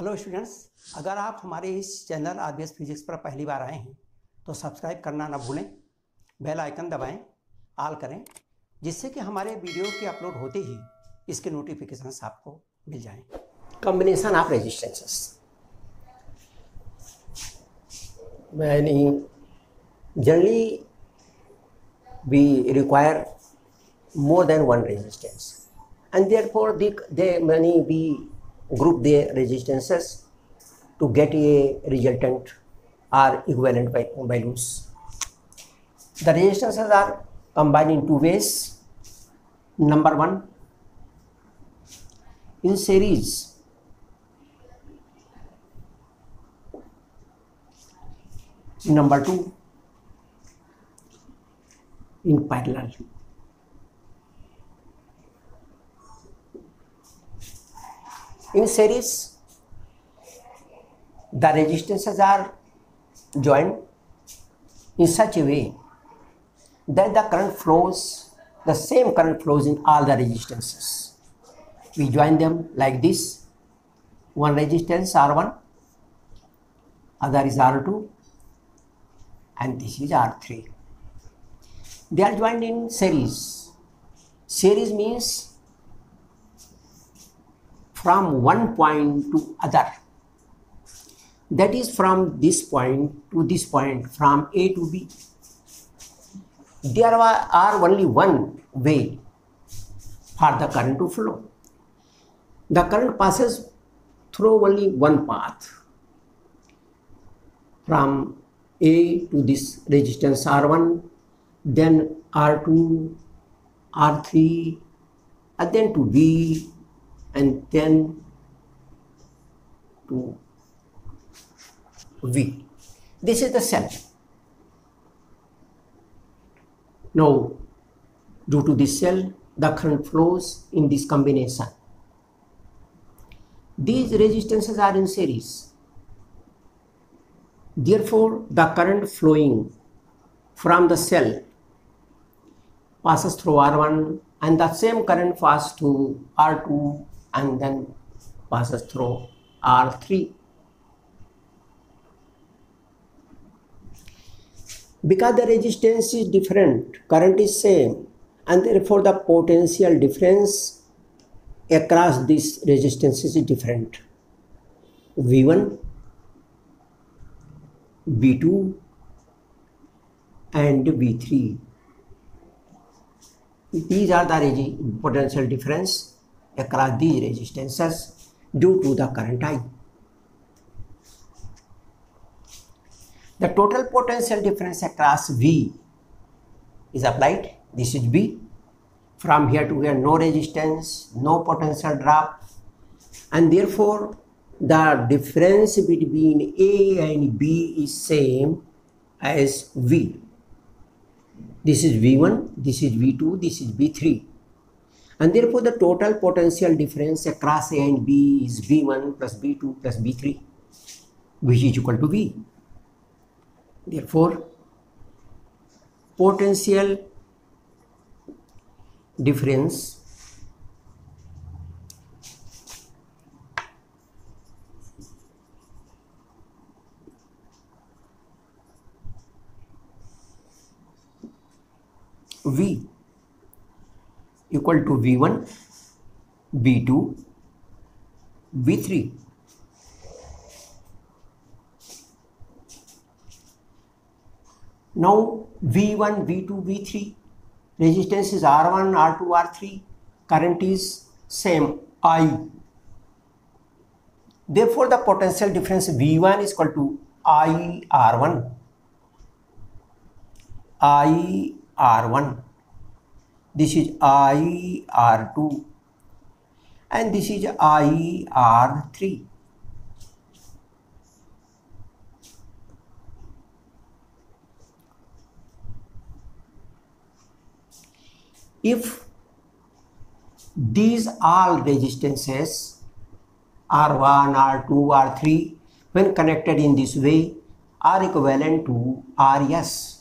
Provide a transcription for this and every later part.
Hello students, अगर आप हमारे इस चैनल आरबीएस फिजिक्स पर पहली बार आए हैं तो सब्सक्राइब करना ना भूलें, बेल आइकन दबाएं, ऑल करें, जिससे कि हमारे वीडियो के अपलोड होते ही इसके नोटिफिकेशंस आपको मिल जाएं। Combination of resistances generally we require more than one resistance, and therefore we group the resistances to get a resultant or equivalent values. The resistances are combined in two ways. Number one, in series. Number two, in parallel. In series, the resistances are joined in such a way that the same current flows in all the resistances. We join them like this. One resistance R1, other is R2, and this is R3. They are joined in series. Series means from one point to other. That is from this point to this point, from A to B. There are only one way for the current to flow. The current passes through only one path. From A to this resistance R1, then R2, R3, and then to B, and then to V. This is the cell. Now, due to this cell, the current flows in this combination. These resistances are in series. Therefore, the current flowing from the cell passes through R1, and the same current passes to R2 and then passes through R3. Because the resistance is different, current is same, and therefore the potential difference across these resistances is different. V1, V2 and V3. These are the potential difference across these resistances due to the current I. The total potential difference across V is applied. This is V. From here to here, no resistance, no potential drop, and therefore the difference between A and B is same as V. This is V1, this is V2, this is V3, and therefore the total potential difference across A and B is V1 plus V2 plus V3, which is equal to V. Therefore, potential difference V equal to V1, V2, V3. Now V1, V2, V3, resistance is R1, R2, R3, current is same I. Therefore the potential difference V1 is equal to I R1, I R1, this is I R2, and this is I R3. If these all resistances R1, R2, R3 when connected in this way are equivalent to RS,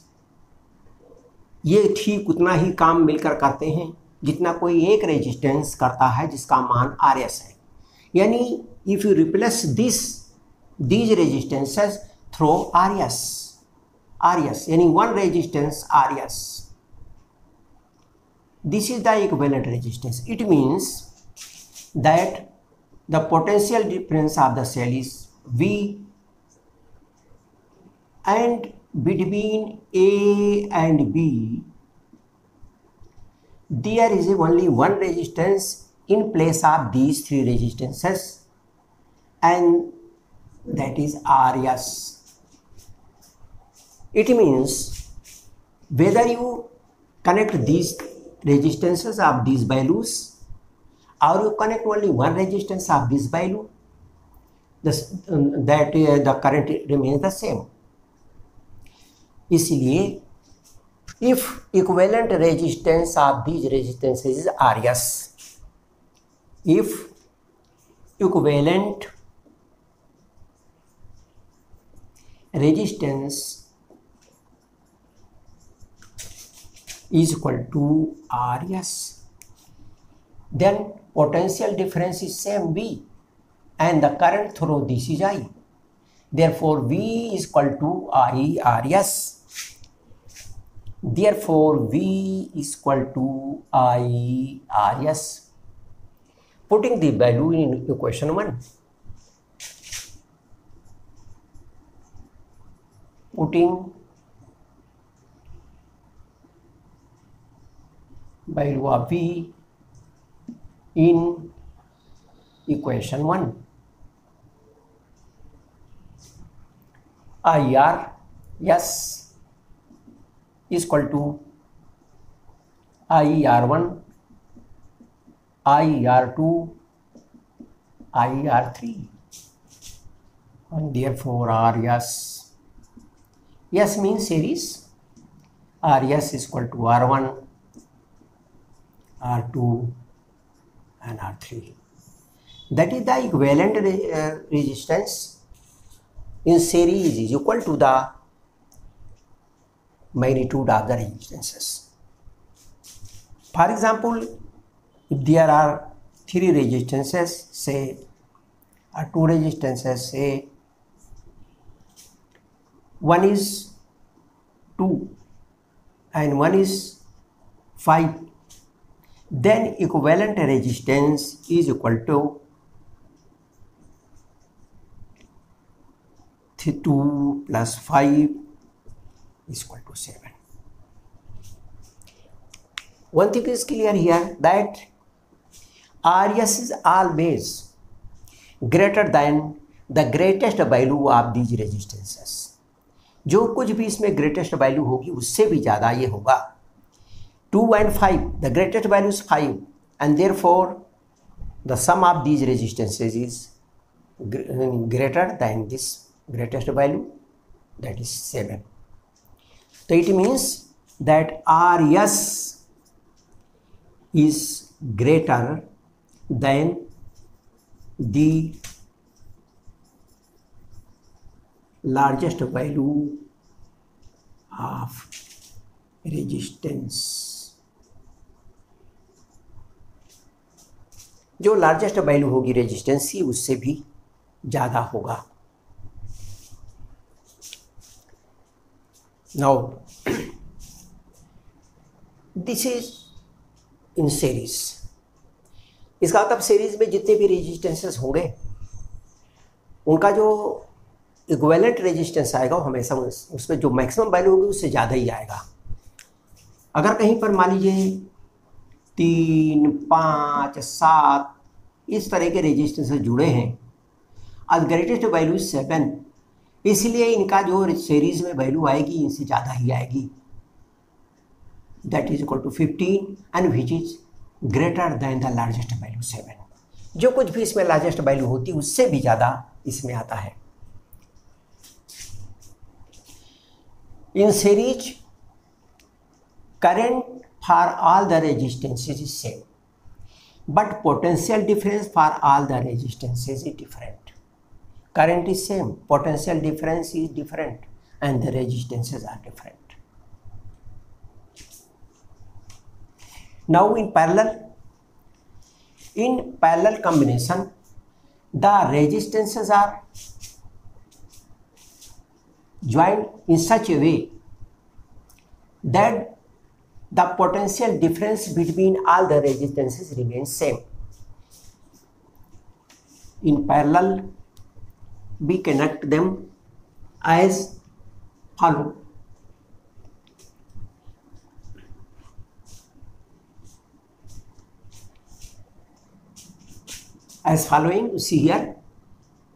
ये ठीक उतना ही काम मिलकर करते हैं जितना कोई एक रेजिस्टेंस करता है जिसका मान RS है। यानी if you replace these resistances through RS यानी one resistance RS, this is the equivalent resistance. It means that the potential difference of the cell is V, and between A and B there is only one resistance in place of these three resistances, and that is RS. It means whether you connect these resistances of these values or you connect only one resistance of this value, the current remains the same. इसलिए if equivalent resistance of these resistances is RS, if equivalent resistance is equal to RS, then potential difference is same V, and the current through this is I. Therefore V is equal to IRS. Therefore V is equal to IRS. Putting the value in equation 1, putting value of V in equation 1, IRS is equal to IR1, IR2, IR3, and therefore RS, S means series, RS is equal to R1, R2 and R3. That is the equivalent resistance in series is equal to the magnitude of the resistances. For example, if there are three resistances, say two resistances, say one is 2 and one is 5, then equivalent resistance is equal to 2 plus 5 is equal to 7. One thing is clear here, that RS is always greater than the greatest value of these resistances. जो कुछ भी इसमें greatest value होगी उससे भी ज़्यादा ये होगा. 2 and 5, the greatest value is 5, and therefore the sum of these resistances is greater than this greatest value, that is 7. So it means that RS is greater than the largest value of resistance. जो largest value होगी resistance की उससे भी ज़्यादा होगा. Now this is in series. इसका मतलब series में जितने भी रेजिस्टेंसेस होंगे उनका जो इक्विवेलेंट रेजिस्टेंस आएगा वो हमेशा उसमें जो मैक्सिमम वैल्यू होगी उससे ज़्यादा ही आएगा. अगर कहीं पर मान लीजिए 3, 5, 7 इस तरह के रेजिस्टेंसेस जुड़े हैं, आज ग्रेटेस्ट वैल्यू 7, इसलिए इनका जो सीरीज में वैल्यू आएगी इनसे ज़्यादा ही आएगी. That is equal to 15 and which is greater than the largest value 7. जो कुछ भी इसमें लार्जेस्ट वैल्यू होती है उससे भी ज़्यादा इसमें आता है. In series current for all the resistances is same, but potential difference for all the resistances is different. Current is same, potential difference is different, and the resistances are different. Now in parallel combination, the resistances are joined in such a way that the potential difference between all the resistances remains same. In parallel, we connect them as follow. As following, you see here,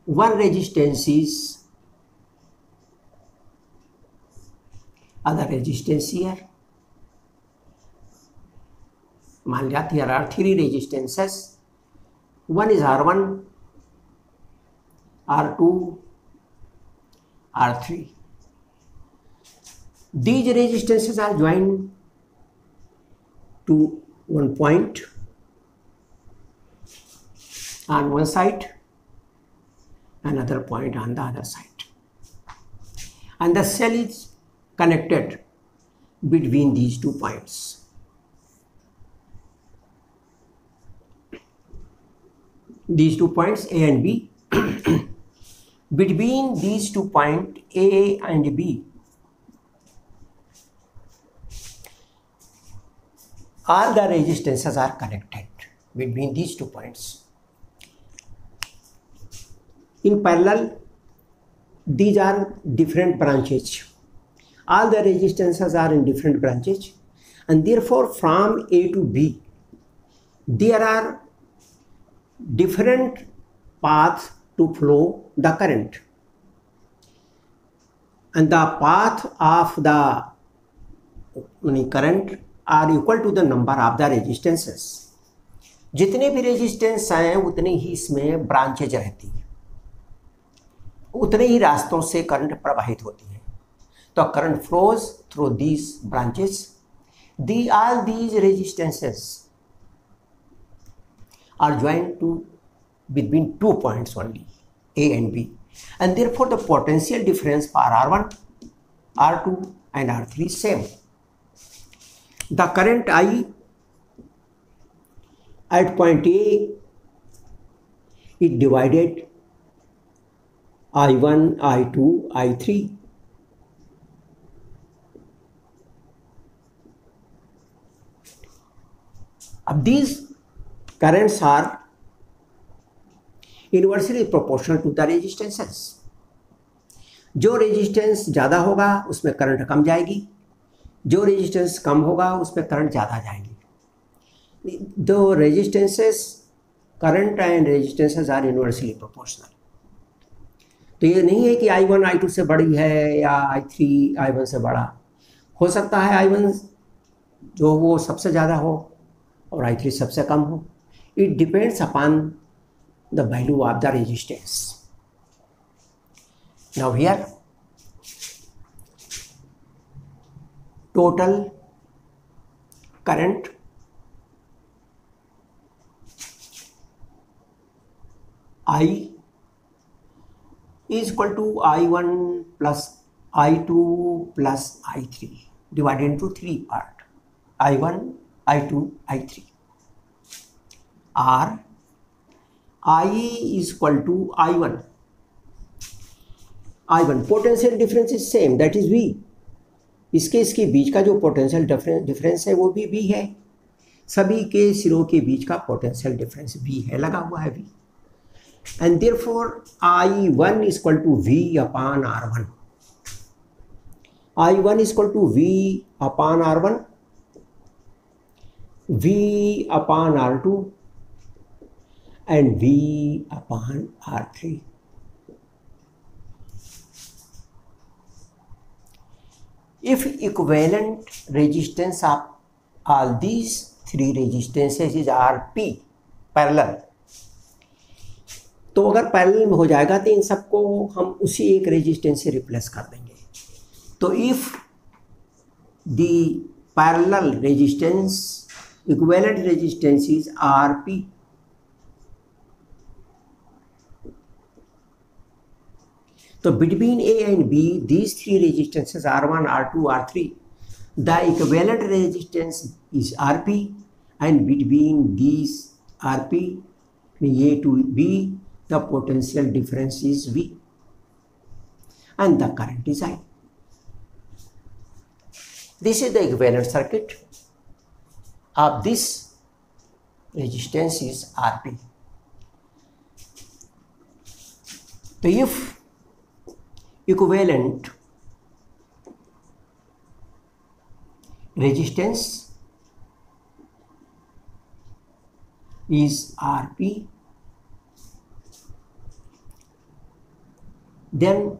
one resistance is other resistance here. मान लिया there are three resistances. One is R1, R2, R3. These resistances are joined to one point on one side, another point on the other side, and the cell is connected between these 2 points. These 2 points A and B. Between these 2 points A and B, all the resistances are connected between these 2 points. In parallel, these are different branches. All the resistances are in different branches, and therefore from A to B, there are different paths to flow the current, and the path of the current are equal to the number of the resistances. जितने भी resistance हैं उतने ही इसमें branches रहती हैं, उतने ही रास्तों से करंट प्रवाहित होती है. तो current flows through these branches. all these resistances are joined to between 2 points only, A and B, and therefore the potential difference for R1, R2 and R3 is same. The current I at point A is divided I1, I2, I3. अब these currents are inversely proportional to the resistances. जो resistance ज़्यादा होगा उसमें current कम जाएगी, जो resistance कम होगा उसमें current ज़्यादा जाएगी. दो resistances, current and resistances are inversely proportional. तो ये नहीं है कि I1 I2 से बड़ी है या I3 I1 से बड़ा. हो सकता है I1 जो वो सबसे ज़्यादा हो और I3 सबसे कम हो. It depends upon the value of the resistance. Now here, total current I is equal to I1 plus I2 plus I3 divided into 3 parts, I1, I2, I3. R I is equal to I1. I1 potential difference is same, that is V. इसके बीच का जो potential difference है वो भी V है. सभी के सिरों के बीच का पोटेंशियल डिफरेंस V है, लगा हुआ है V. And therefore I1 is equal to V upon R1. I1 is equal to V upon R1, V upon R2 and V upon R3. If equivalent resistance of all these three resistances is Rp parallel, तो अगर parallel में हो जाएगा तो इन सबको हम उसी एक रेजिस्टेंस से रिप्लेस कर देंगे. तो if the parallel resistance equivalent resistance is Rp, so between A and B, these three resistances R1, R2, R3, the equivalent resistance is Rp, and between these Rp, A to B, the potential difference is V and the current is I. This is the equivalent circuit of this resistance is Rp. So if equivalent resistance is Rp, then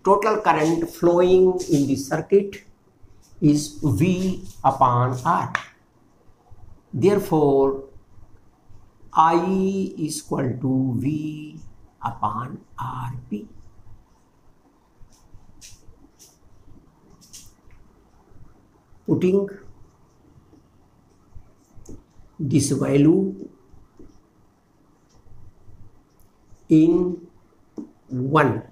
total current flowing in the circuit is V upon R. Therefore, I is equal to V upon Rp. Putting this value in 1,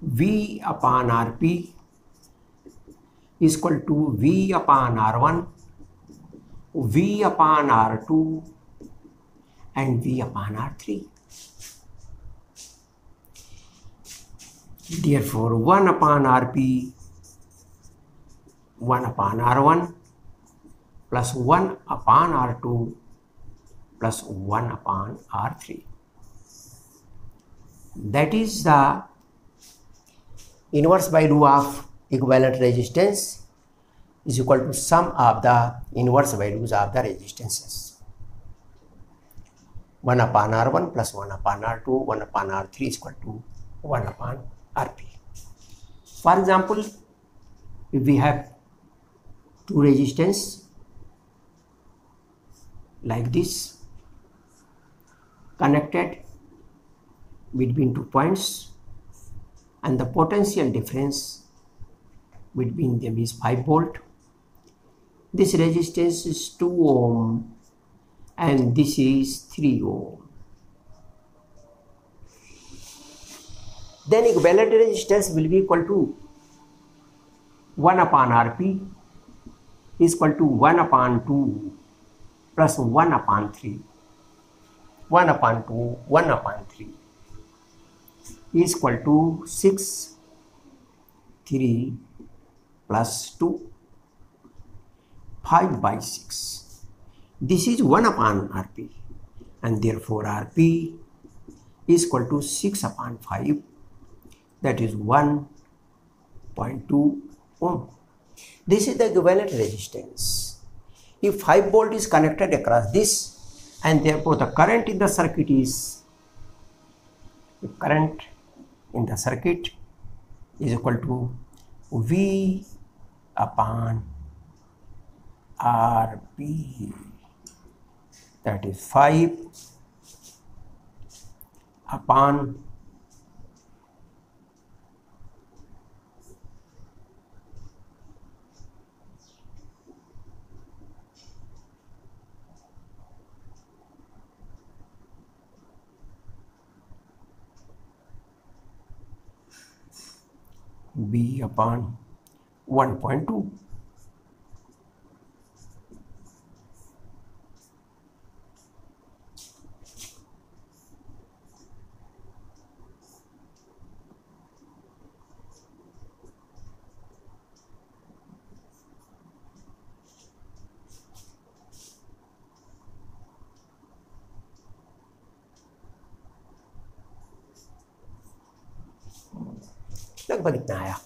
V upon Rp is equal to V upon R1, V upon R2 and V upon R3. Therefore, 1 upon Rp, 1 upon R1 plus 1 upon R2 plus 1 upon R3. That is the inverse value of equivalent resistance is equal to sum of the inverse values of the resistances. 1 upon R1 plus 1 upon R2, 1 upon R3 is equal to 1 upon Rp. For example, if we have two resistance like this connected between 2 points and the potential difference between them is 5 volt. This resistance is 2 ohm and this is 3 ohm. Then equivalent resistance will be equal to 1 upon Rp is equal to 1 upon 2 plus 1 upon 3. 1 upon 2, 1 upon 3 is equal to 6, 3 plus 2, 5 by 6. This is 1 upon Rp and therefore Rp is equal to 6 upon 5, that is 1.2 ohm. This is the equivalent resistance. If 5 volt is connected across this and therefore the current in the circuit is equal to V upon Rp, that is 5 upon B upon 1.2. लगभग इतना आया.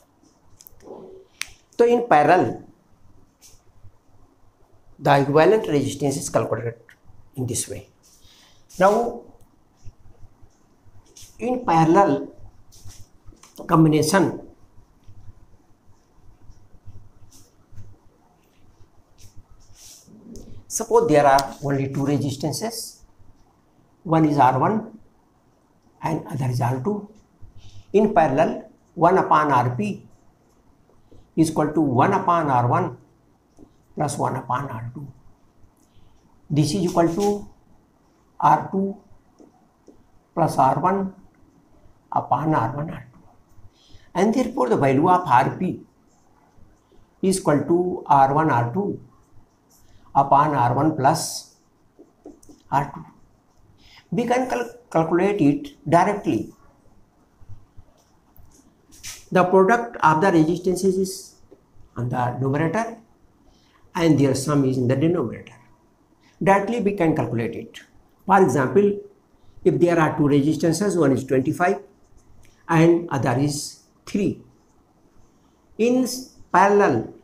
तो in parallel the equivalent resistance is calculated in this way. Now in parallel combination, suppose there are only two resistances, one is R1 and other is R2. In parallel, 1 upon Rp is equal to 1 upon R1 plus 1 upon R2. This is equal to R2 plus R1 upon R1 R2. And therefore the value of Rp is equal to R1 R2 upon R1 plus R2. We can calculate it directly. The product of the resistances is on the numerator and their sum is in the denominator. Directly we can calculate it. For example, if there are two resistances, one is 25 and other is 3. In parallel,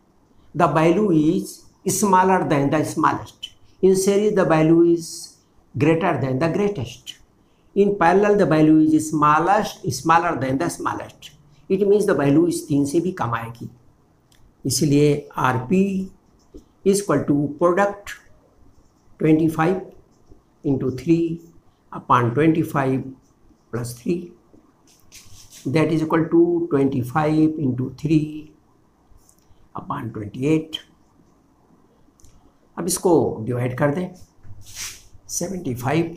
the value is smaller than the smallest. In series, the value is greater than the greatest. In parallel, the value is smaller than the smallest. It means the value is 3 से भी कम आएगी. इसलिए RP is equal to product 25 into 3 upon 25 plus 3. That is equal to 25 into 3 upon 28. अब इसको divide कर दें. 75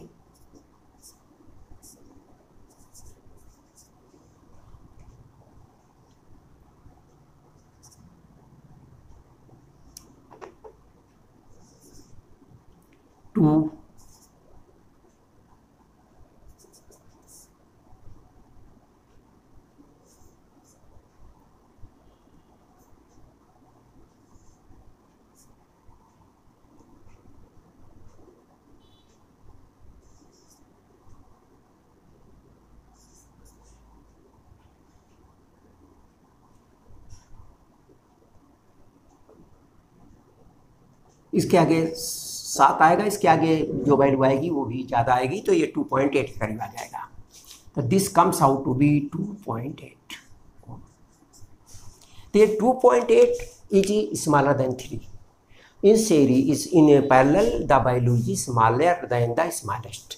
2 इसके आगे 7 आएगा, इसके आगे जो वैल्यू आएगी वो भी ज़्यादा आएगी, तो ये 2.8 के करीब आ जाएगा. तो this comes out to be 2.8. तो ये 2.8 is smaller than 3. In series in parallel the value is smaller than the smallest.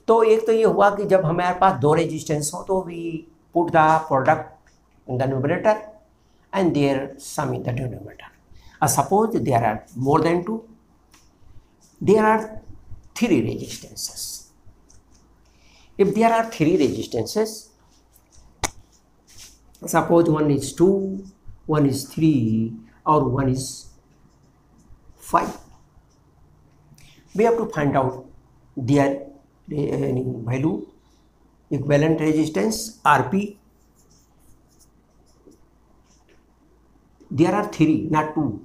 तो एक तो ये हुआ कि जब हमारे पास दो रेजिस्टेंस हो तो we put the product in the numerator and their sum in the denominator. Suppose there are more than 2, there are 3 resistances. If there are 3 resistances, suppose one is 2, one is 3 or one is 5, we have to find out their value, equivalent resistance RP. There are 3, not 2.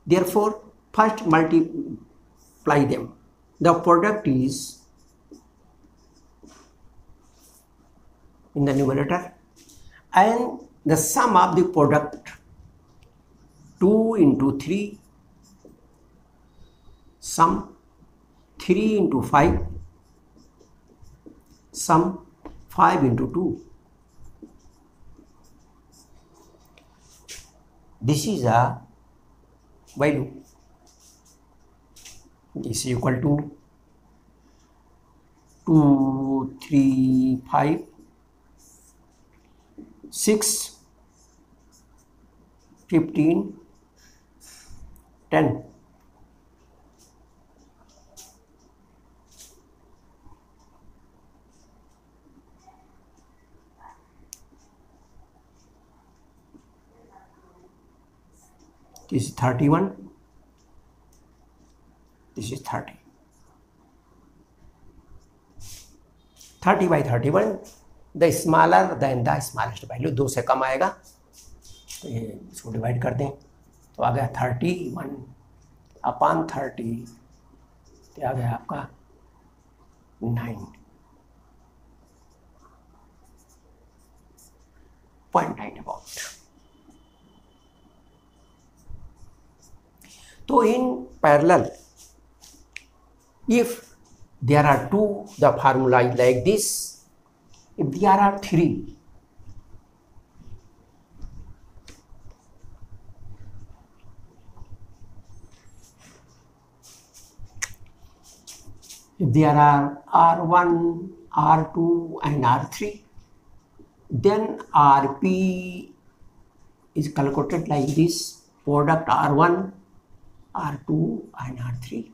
Therefore, first multiply them. The product is in the numerator and the sum of the product 2 into 3 sum 3 into 5 sum 5 into 2. This is a value. This is equal to 2, 3, 5, 6, 15, 10. This is 31, this is 30. 30 by 31, the smaller than the smallest value, 2 से कम आएगा, तो ये इसको divide कर दें तो आ गया 31 upon 30, तो आ गया आपका 9.9 about. So in parallel, if there are 2, the formula is like this. If there are 3, if there are R1, R2 and R3, then RP is calculated like this: product R1, R2 and R3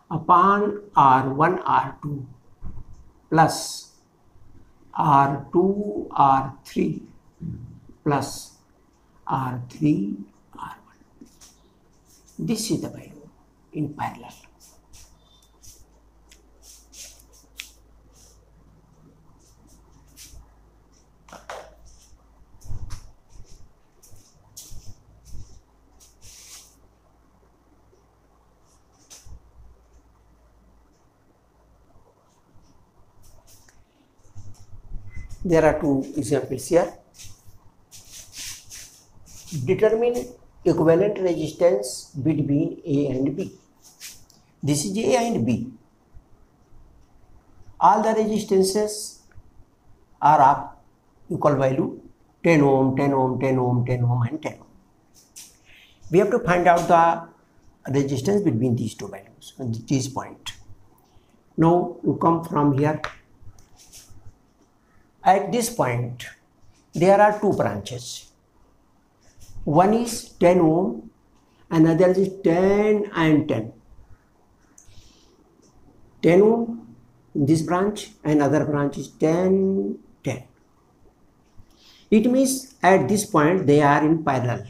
upon R1 R2 plus R2 R3 plus R3 R1. This is the value in parallel. There are two examples here. Determine equivalent resistance between A and B. This is A and B. All the resistances are of equal value, 10 ohm, 10 ohm, 10 ohm, 10 ohm and 10 ohm. We have to find out the resistance between these two values at this point. Now you come from here. At this point, there are two branches. One is 10 ohm, another is 10 and 10. 10 ohm in this branch, another branch is 10, 10. It means at this point they are in parallel.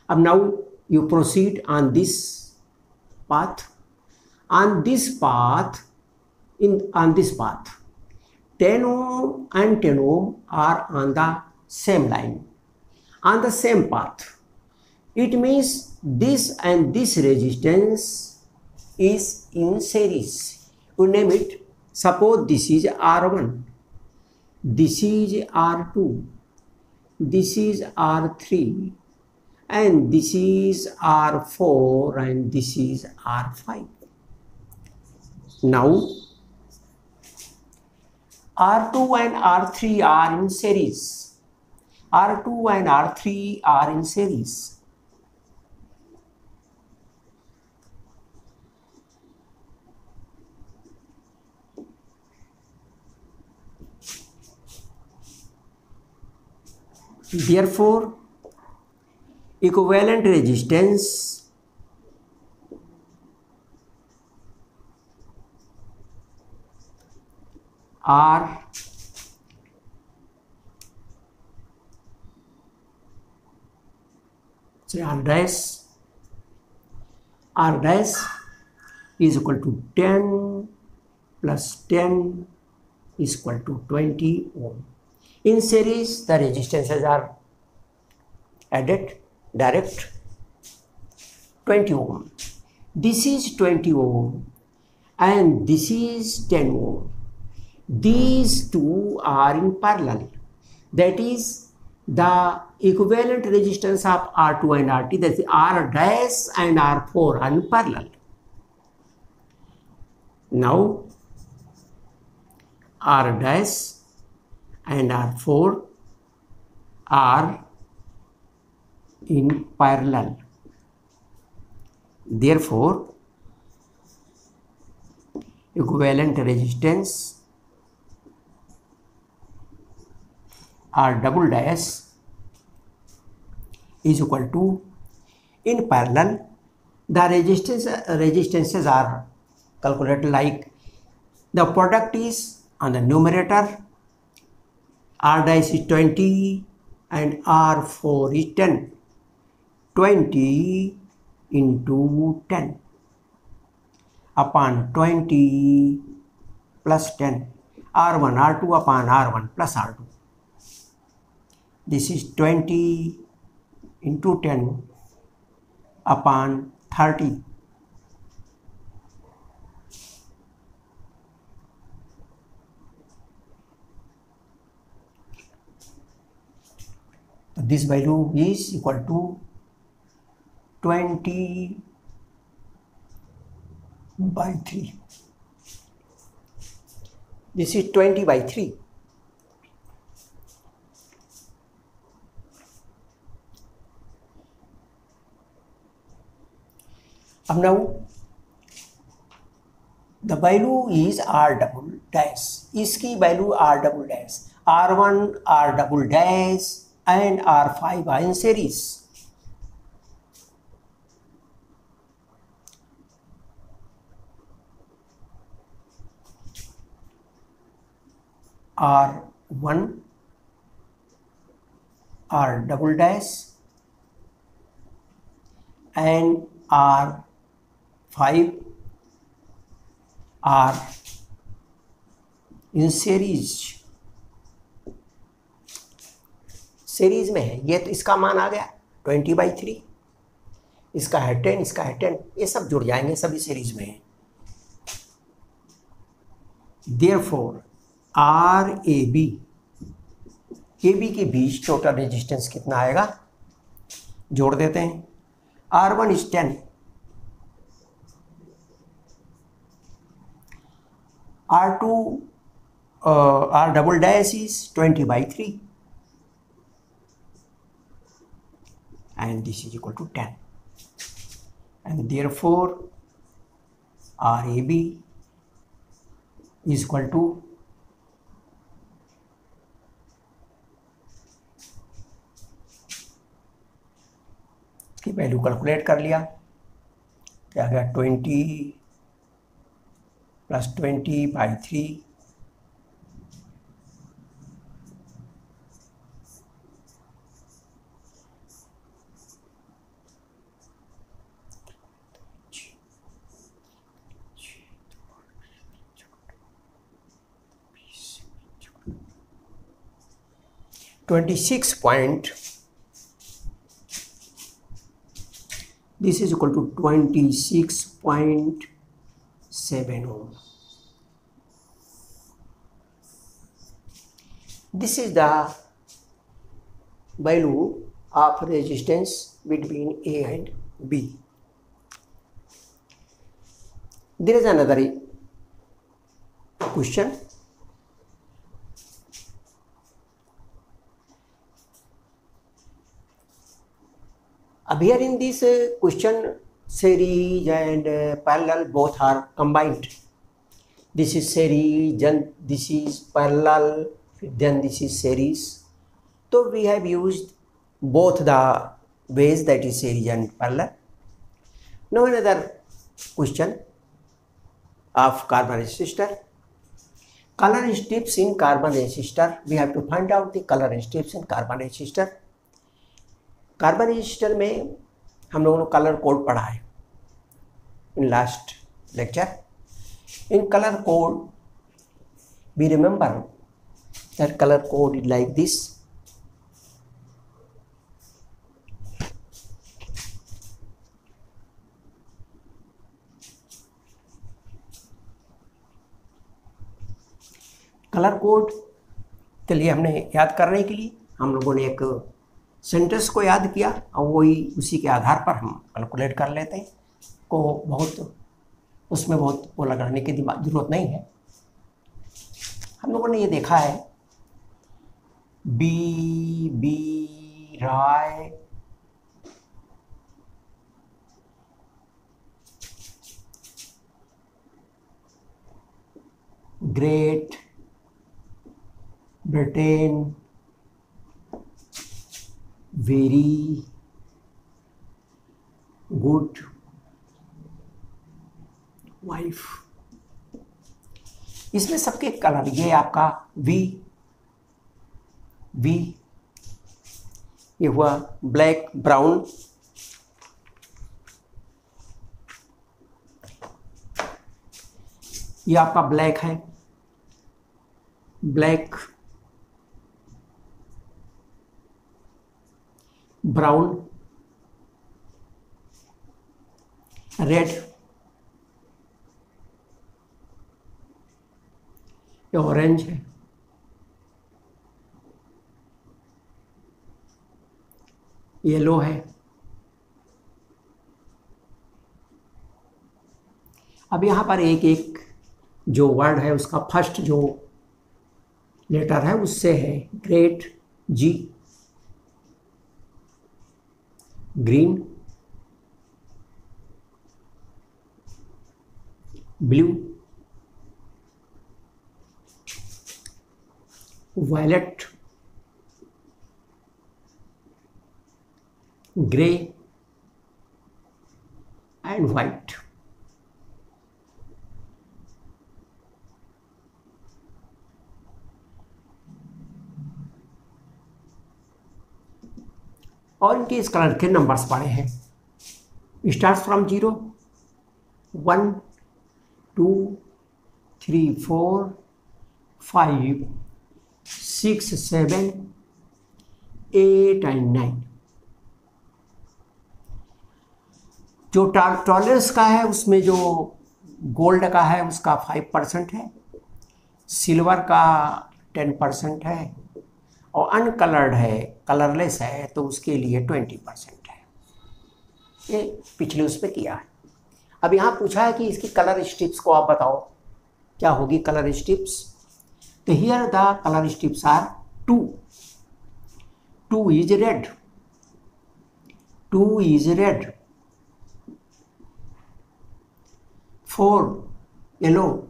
And now you proceed on this path. On this path, 10 ohm and 10 ohm are on the same line, on the same path. It means this and this resistance is in series. You name it. Suppose this is R1, this is R2, this is R3, and this is R4, and this is R5. Now R2 and R3 are in series. R2 and R3 are in series. Therefore, equivalent resistance R dash is equal to 10 plus 10 is equal to 20 ohm. In series, the resistances are added direct. 20 ohm. This is 20 ohm and this is 10 ohm. These two are in parallel. That is the equivalent resistance of R2 and RT, that is R dash and R4 are in parallel. Now R dash and R4 are in parallel. Therefore, equivalent resistance R double dash is equal to, in parallel, the resistances are calculated like the product is on the numerator, R dash is 20 and R4 is 10. 20 into 10 upon 20 plus 10. R1, R2 upon R1 plus R2. This is 20 into 10 upon 30. This value is equal to 20 by 3. This is 20 by 3. Now the value is R double dash. इसकी value R double dash. R1, R double dash and R5 are in series. R1, R double dash and R5 are in series में है। ये तो इसका मान आ गया 20/3, इसका है 10, इसका है 10, ये सब जुड़ जाएंगे, सभी सीरीज में है। देयरफॉर आर ए बी के बीच टोटल रेजिस्टेंस कितना आएगा, जोड़ देते हैं। R1 is 10, R2 R double dash is 20/3, and this is equal to 10, and therefore RAB is equal to की वैल्यू कैलकुलेट कर लिया, क्या गया 20 + 20/3 26 point, this is equal to 26.7 ohm. This is the value of resistance between A and B. There is another question. Here in this question, series and parallel both are combined. This is series, then this is parallel, then this is series. So we have used both the ways, that is series and parallel. Now another question of carbon resistor. Color strips in carbon resistor. We have to find out the color strips in carbon resistor. Carbon register में हम लोगों ने colour code पढ़ा है in last lecture. In colour code we remember that colour code is like this. Colour code के लिए हमने याद करने के लिए हम लोगों ने एक सेंटेंस को याद किया और वही उसी के आधार पर हम कैलकुलेट कर लेते हैं। को बहुत उसमें बहुत वो लगाने की जरूरत नहीं है। हम लोगों ने ये देखा है बी राय Great Britain very good wife, इसमें सबके कलर, ये आपका वी ये हुआ ब्लैक ब्राउन, ये आपका ब्लैक है, ब्लैक ब्राउन, रेड, ये ऑरेंज है, येलो है। अब यहाँ पर एक एक जो वर्ड है उसका फर्स्ट जो लेटर है उससे है ग्रेट जी, green, blue, violet, grey and white. और इनके इस कलर के नंबर्स पड़े हैं। starts from 0, 1, 2, 3, 4, 5, 6, 7, 8 and 9. जो टॉलरेंस का है उसमें जो गोल्ड का है उसका 5% है, सिल्वर का 10% है, और अनकलर्ड है, कलरलेस है, तो उसके लिए 20% है। ये पिछले उस पर किया है। अब यहाँ पूछा है कि इसकी कलर स्ट्रिप्स को आप बताओ क्या होगी कलर स्ट्रिप्स। तो here the colour strips are 2 is red, 2 is red, 4 yellow,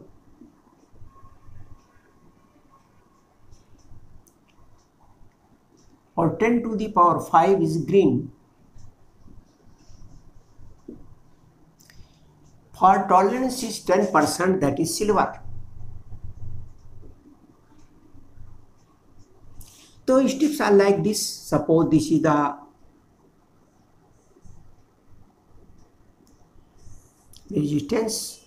10 to the power 5 is green. For tolerance is 10%, that is silver. So strips are like this. Suppose this is the resistance.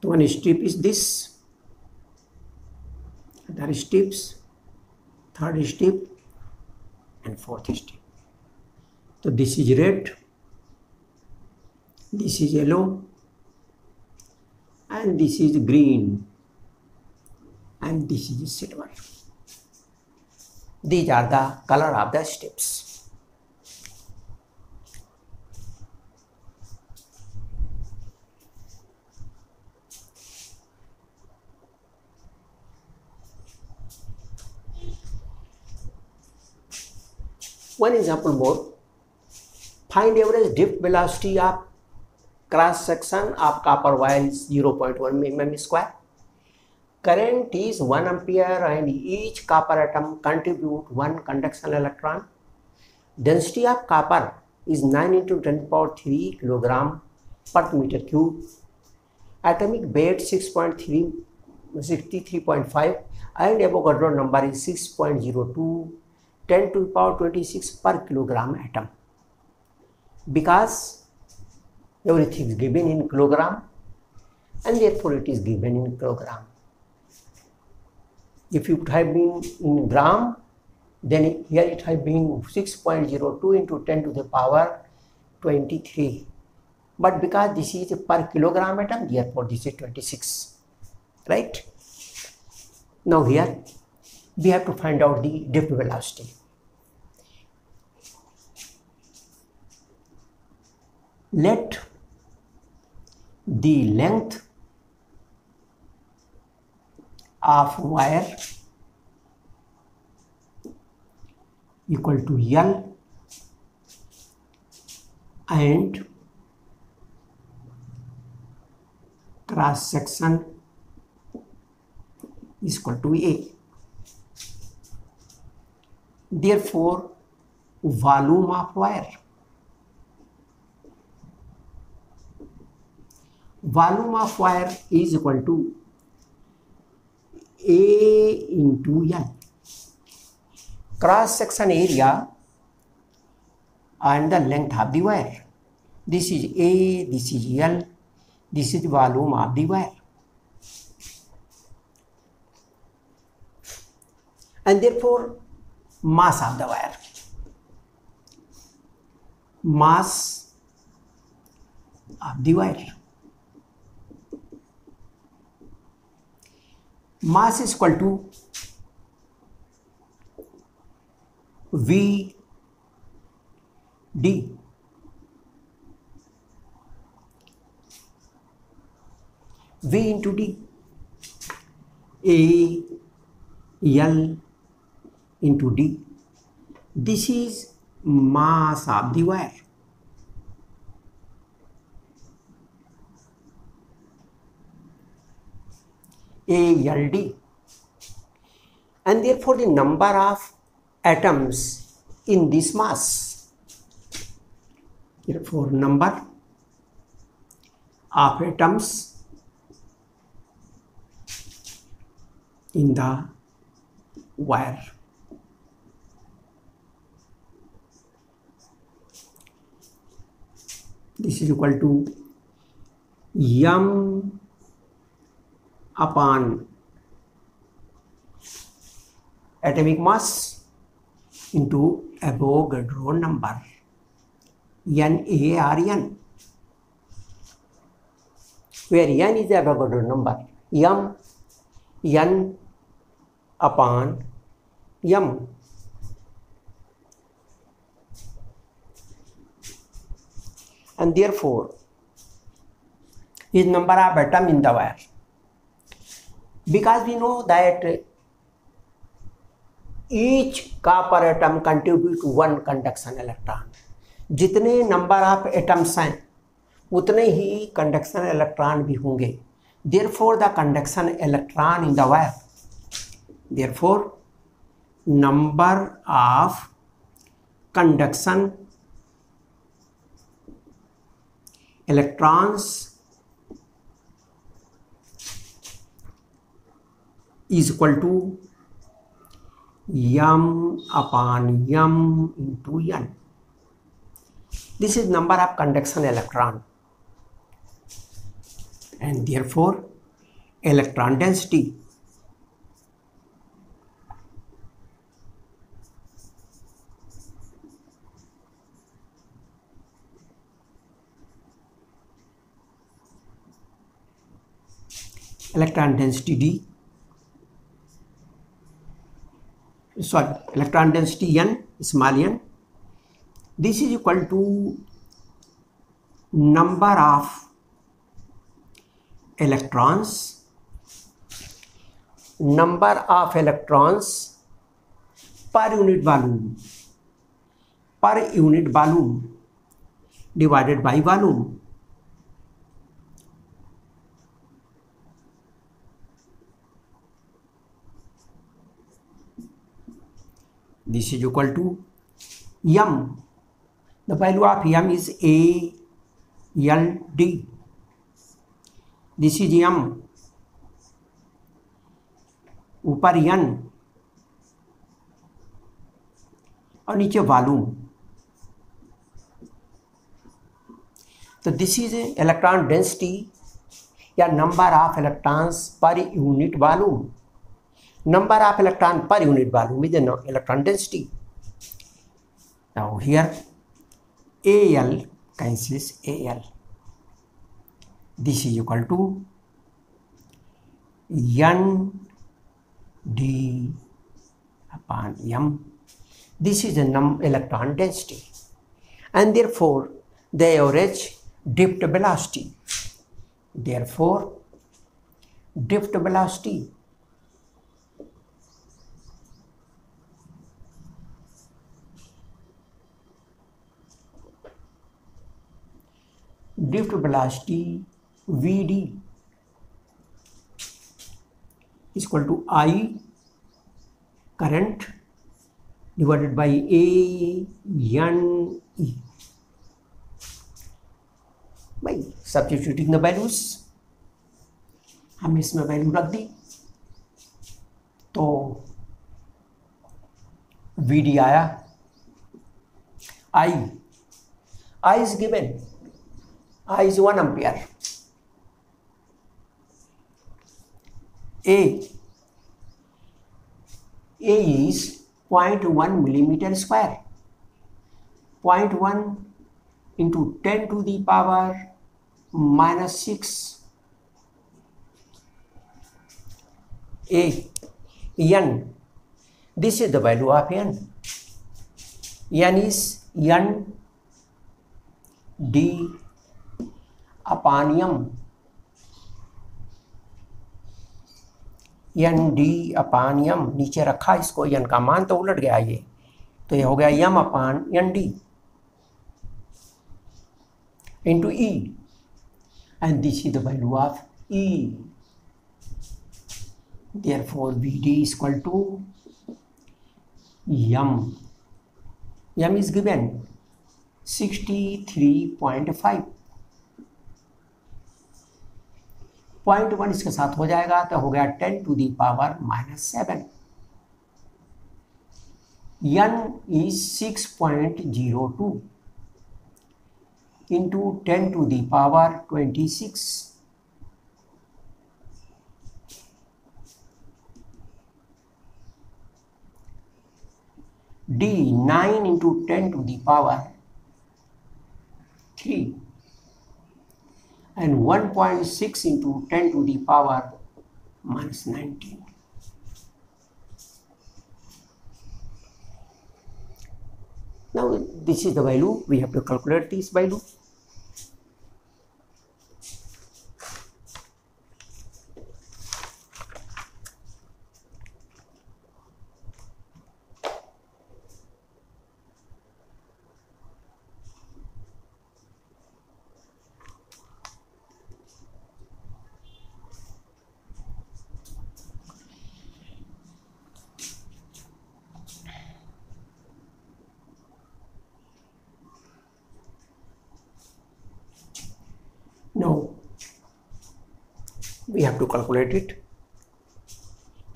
So one strip is this, other strips, third strip and fourth strip. So this is red, this is yellow and this is green and this is silver. These are the color of the strips. One example more. Find average drift velocity of cross section of copper wire is 0.1 mm square. Current is 1 ampere and each copper atom contribute 1 conduction electron. Density of copper is 9 into 10 power 3 kilogram per meter cube. Atomic weight 63.5 and Avogadro number is 6.02, 10 to the power 26 per kilogram atom. Because everything is given in kilogram and therefore it is given in kilogram. If you type in gram, then here it has been 6.02 into 10 to the power 23. But because this is per kilogram atom, therefore this is 26. Right? Now here we have to find out the drift velocity. Let the length of wire equal to L and cross section is equal to A. Therefore, volume of wire. Volume of wire is equal to A into L. Cross section area and the length of the wire. This is A, this is L, this is volume of the wire. And therefore, mass of the wire. Mass of the wire. Mass is equal to V D. V into D. A L into D. This is mass of the wire. ALD, and therefore the number of atoms in this mass. Therefore, number of atoms in the wire. This is equal to m upon atomic mass into Avogadro number, NaRN, where n is the Avogadro number, n upon m. And therefore is number of atom in the wire, because we know that each copper atom contribute to one conduction electron. जितने number of atoms हैं उतने ही conduction electron भी होंगे. Therefore the conduction electron in the wire, therefore number of conduction electrons is equal to m upon m into n. This is number of conduction electron, and therefore electron density D, electron density n, small n, this is equal to number of electrons per unit volume divided by volume. This is equal to m. The value of m is ALD. This is m, ऊपर n और नीचे volume. तो this is electron density या number of electrons per unit volume. Number of electron per unit volume is the electron density. Now here Al cancels Al. This is equal to Nd upon m. This is the electron density, and therefore the average drift velocity. Therefore drift velocity Vd is equal to I current divided by ANE. by substituting the values. हमने इसमें value रख दी तो Vd आया I is given, I is 1 ampere. A is 0.1 millimeter square. 0.1 into 10 to the power minus 6. N. This is the value of N. N is N D upon M. N D upon M. नीचे रखा इसको, N का मान तो उलट गया ये, तो ये हो गया M upon N D into E, and this is the value of E. Therefore Vd is equal to M. M is given 63.5. 0.1 इसके साथ हो जाएगा तो हो गया 10 to the power minus 7. N is 6.02. into 10 to the power 26. D 9 into 10 to the power 3 and 1.6 into 10 to the power minus 19. Now this is the value, we have to calculate this value. Now we have to calculate it.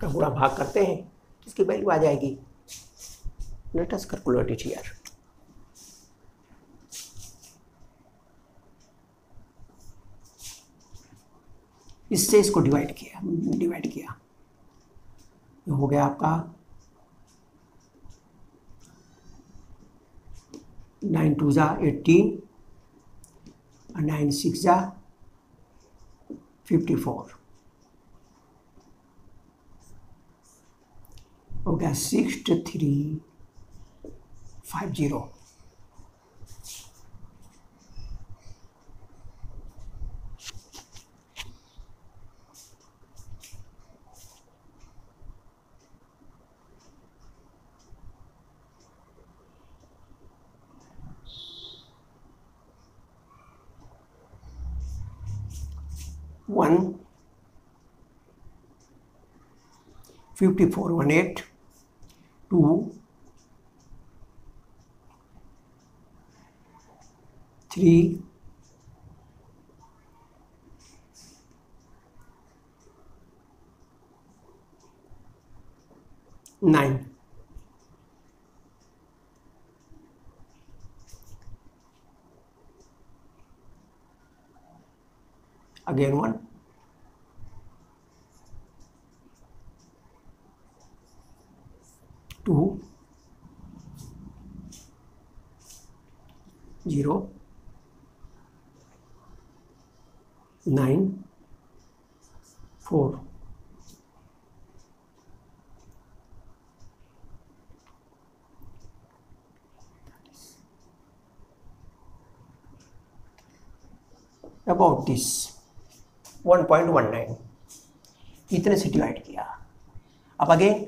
का पूरा भाग करते हैं, इसकी value आ जाएगी. Let us calculate it here. इससे इसको divide किया, ये हो गया आपका 9 2 जा 18 और 9 6 जा 54 हो गया 6350. One 5418 2 3 9. Again 1 2 0 9 4. About this 1.19 इतने से डिवाइड किया. अब अगेन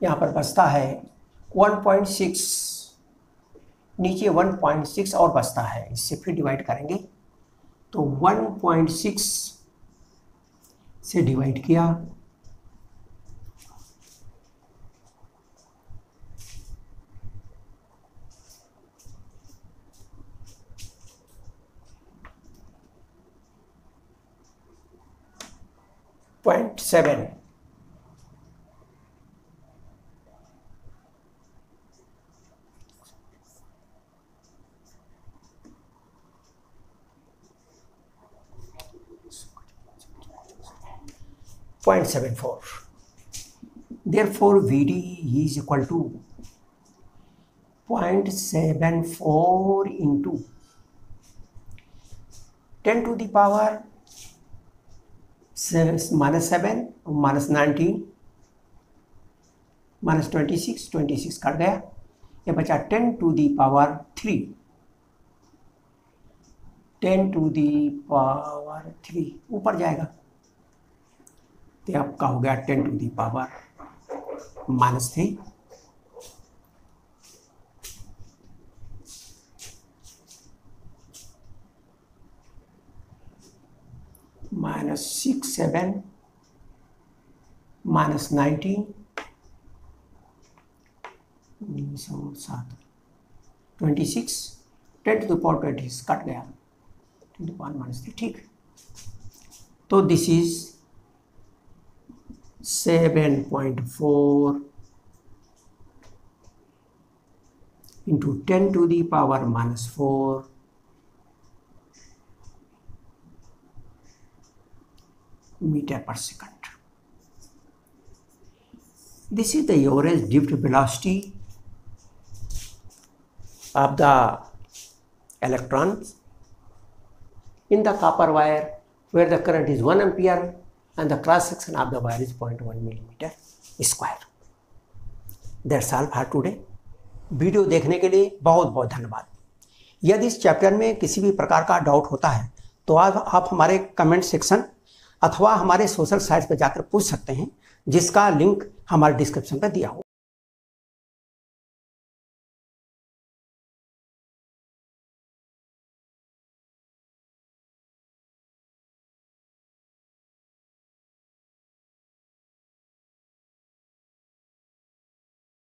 यहाँ पर बचता है 1.6, नीचे 1.6 और बचता है, इससे फिर डिवाइड करेंगे तो 1.6 से डिवाइड किया 0.7. .74. Therefore, VD is equal to 0.74 into 10 to the power minus 7 minus 19 minus 26 cut गया, ये बचा 10 to the power 3. 10 to the power 3 ऊपर जाएगा तो आपका हो गया 10 to the power minus 3. minus 6 7 minus 19 7 26 10 to the power 20 cut गया 10 to the power minus 3. ठीक, तो this is 7.4 into 10 to the power minus 4 meter per second. This is the average drift velocity of the electrons in the copper wire, where the current is 1 ampere and the cross section of the wire is 0.1 millimeter square. That's all for today. Video देखने के लिए बहुत बहुत धन्यवाद। यदि इस chapter में किसी भी प्रकार का डाउट होता है तो आप हमारे कमेंट सेक्शन अथवा हमारे सोशल साइट्स पर जाकर पूछ सकते हैं, जिसका लिंक हमारे डिस्क्रिप्शन पर दिया हो।